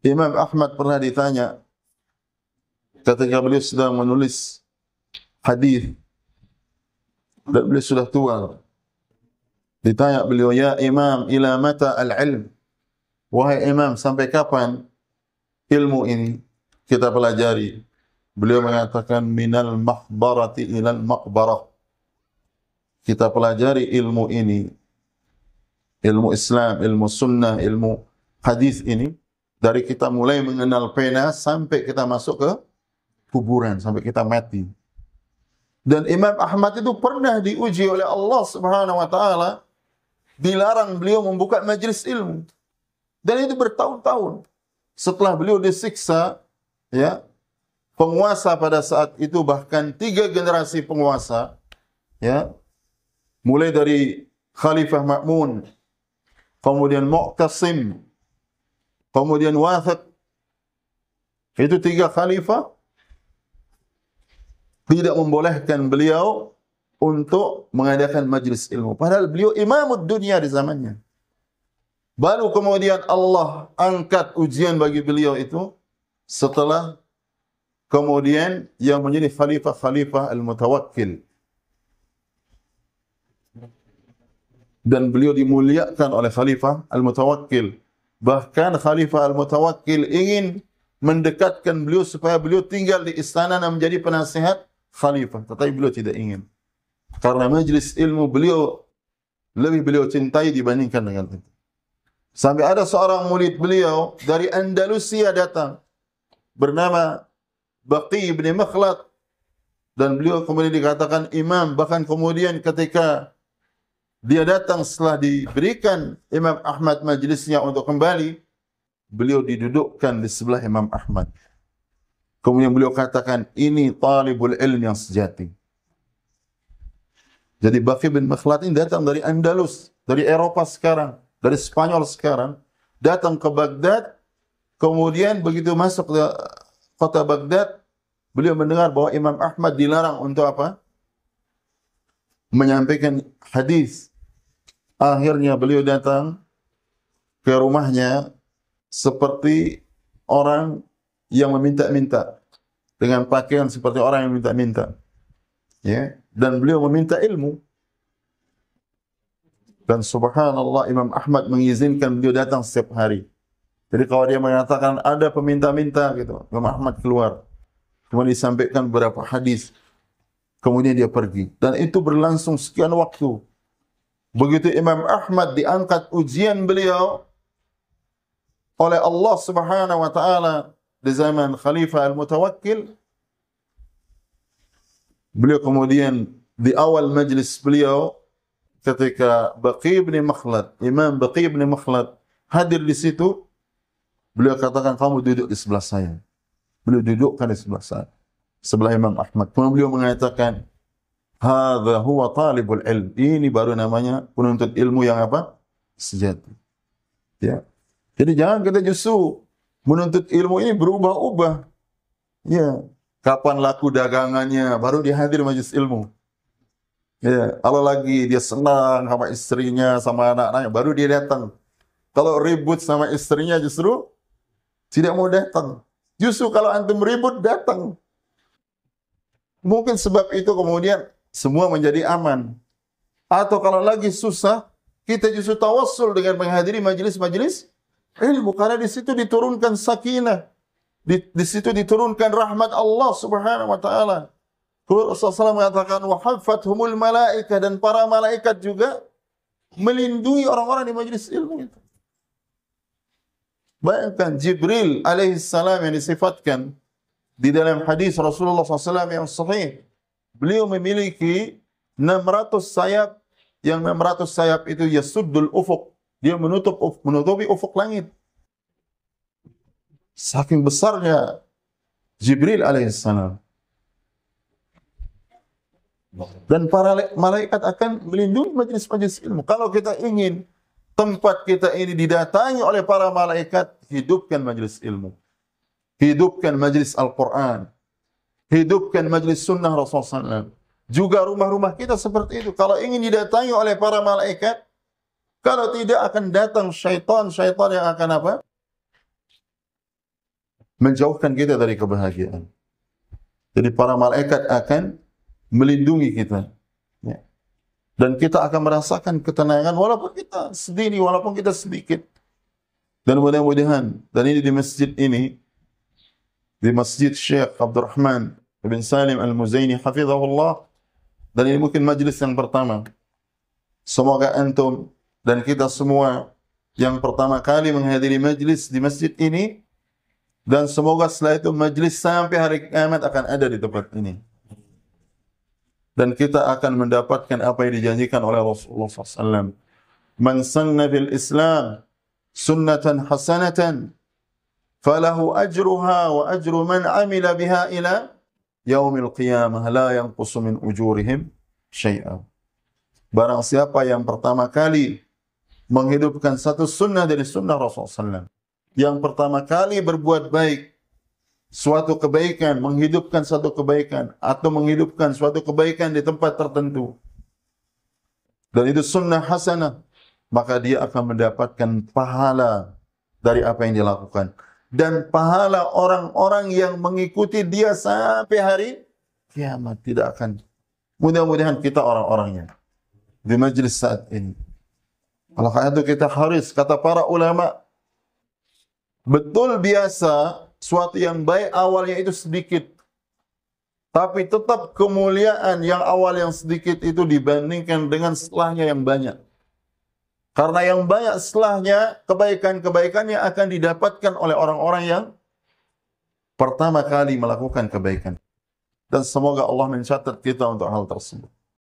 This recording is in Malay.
Imam Ahmad pernah ditanya ketika beliau sedang menulis hadis dan beliau sudah tua. Ditanya beliau, "Ya Imam, ila mata al-ilm?" Wahai Imam, sampai kapan ilmu ini kita pelajari? Beliau mengatakan, "Minal mahbarati ilal maqbarah." Kita pelajari ilmu ini, ilmu Islam, ilmu sunnah, ilmu hadis ini, dari kita mulai mengenal pena sampai kita masuk ke kuburan, sampai kita mati. Dan Imam Ahmad itu pernah diuji oleh Allah Subhanahu wa taala, dilarang beliau membuka majelis ilmu. Dan itu bertahun-tahun. Setelah beliau disiksa, ya, penguasa pada saat itu bahkan 3 generasi penguasa, ya, mulai dari Khalifah Ma'mun, kemudian Mu'tasim, kemudian Wathiq. Itu 3 khalifah tidak membolehkan beliau untuk mengadakan majlis ilmu. Padahal beliau imamud dunia di zamannya. Baru kemudian Allah angkat ujian bagi beliau itu setelah kemudian yang menjadi khalifah al-mutawakkil. Dan beliau dimuliakan oleh khalifah al-mutawakkil. Bahkan khalifah al-mutawakkil ingin mendekatkan beliau supaya beliau tinggal di istana dan menjadi penasihat khalifah. Tetapi beliau tidak ingin. Karena majlis ilmu beliau lebih beliau cintai dibandingkan dengan itu. Sampai ada seorang murid beliau dari Andalusia datang, bernama Baqi bin Makhlad. Dan beliau kemudian dikatakan imam. Bahkan kemudian ketika dia datang setelah diberikan Imam Ahmad majlisnya untuk kembali, beliau didudukkan di sebelah Imam Ahmad. Kemudian beliau katakan, ini talibul ilm yang sejati. Jadi Baqi bin Makhlad ini datang dari Andalus, dari Eropa sekarang, dari Spanyol sekarang, datang ke Baghdad. Kemudian begitu masuk ke kota Baghdad, beliau mendengar bahwa Imam Ahmad dilarang untuk apa? Menyampaikan hadis. Akhirnya beliau datang ke rumahnya seperti orang yang meminta-minta, dengan pakaian seperti orang yang minta-minta, ya. Dan beliau meminta ilmu. Dan subhanallah, Imam Ahmad mengizinkan beliau datang setiap hari. Jadi kalau dia mengatakan ada peminta-minta gitu, Imam Ahmad keluar, kemudian disampaikan beberapa hadis, kemudian dia pergi. Dan itu berlangsung sekian waktu. Begitu Imam Ahmad diangkat ujian beliau oleh Allah Subhanahu wa taala di zaman Khalifah Al-Mutawakkil, beliau kemudian di awal majlis beliau ketika Baqi bin Makhlad, Imam Baqi bin Makhlad hadir di situ, beliau katakan, kamu duduk di sebelah saya. Beliau dudukkan di sebelah saya, sebelah Imam Ahmad. Kemudian beliau mengatakan, hadza huwa talibul ilm. Ini baru namanya penuntut ilmu yang apa? Sejati. Ya. Jadi jangan kita justru menuntut ilmu ini berubah-ubah. Ya. Kapan laku dagangannya, baru dia hadir majelis ilmu. Ya. Kalau lagi dia senang sama istrinya, sama anak-anaknya, baru dia datang. Kalau ribut sama istrinya justru tidak mau datang. Justru kalau antum ribut, datang. Mungkin sebab itu kemudian semua menjadi aman. Atau kalau lagi susah, kita justru tawassul dengan menghadiri majelis-majelis ilmu. Karena di situ diturunkan sakinah. Di situ diturunkan rahmat Allah Subhanahu wa taala. Rasulullah SAW mengatakan, wa haffathumul malaikah, dan para malaikat juga melindungi orang-orang di majelis ilmu itu. Bayangkan Jibril alaihissalam yang disifatkan di dalam hadis Rasulullah SAW yang sahih. Beliau memiliki 600 sayap, yang 600 sayap itu yasuddul ufuk. Dia menutupi ufuk langit. Saking besarnya Jibril alaihissalam. Dan para malaikat akan melindungi majelis-majelis ilmu. Kalau kita ingin tempat kita ini didatangi oleh para malaikat, hidupkan majelis ilmu. Hidupkan majelis Al-Quran. Hidupkan majelis sunnah Rasulullah SAW. Juga rumah-rumah kita seperti itu. Kalau ingin didatangi oleh para malaikat, kalau tidak akan datang syaitan yang akan apa? menjauhkan kita dari kebahagiaan. Jadi para malaikat akan melindungi kita. Ya. Dan kita akan merasakan ketenangan walaupun kita sendiri, walaupun kita sedikit. Dan mudah-mudahan, dan ini di masjid ini, di Masjid Syekh Abdurrahman bin Salim Al-Muzaini hafizahullah, dan ini mungkin majlis yang pertama. Semoga antum dan kita semua yang pertama kali menghadiri majlis di masjid ini, dan semoga setelah itu majlis sampai hari kiamat akan ada di tempat ini. Dan kita akan mendapatkan apa yang dijanjikan oleh Rasulullah SAW. Man sanna fil Islam sunnatan hasanatan falahu ajruha wa ajru man amila biha ila yaumil qiyamah la yanqusu min ujurihim syai'a. Barang siapa yang pertama kali menghidupkan satu sunnah dari sunnah Rasulullah SAW, yang pertama kali berbuat baik, suatu kebaikan, menghidupkan suatu kebaikan, atau menghidupkan suatu kebaikan di tempat tertentu, dan itu sunnah hasanah, maka dia akan mendapatkan pahala dari apa yang dilakukan. Dan pahala orang-orang yang mengikuti dia sampai hari kiamat tidak akan. Mudah-mudahan kita orang-orangnya di majlis saat ini. Oleh karena itu kita harus, kata para ulama, betul biasa suatu yang baik awalnya itu sedikit, tapi tetap kemuliaan yang awal yang sedikit itu dibandingkan dengan setelahnya yang banyak. Karena yang banyak setelahnya, kebaikan-kebaikannya akan didapatkan oleh orang-orang yang pertama kali melakukan kebaikan. Dan semoga Allah mencatat kita untuk hal tersebut.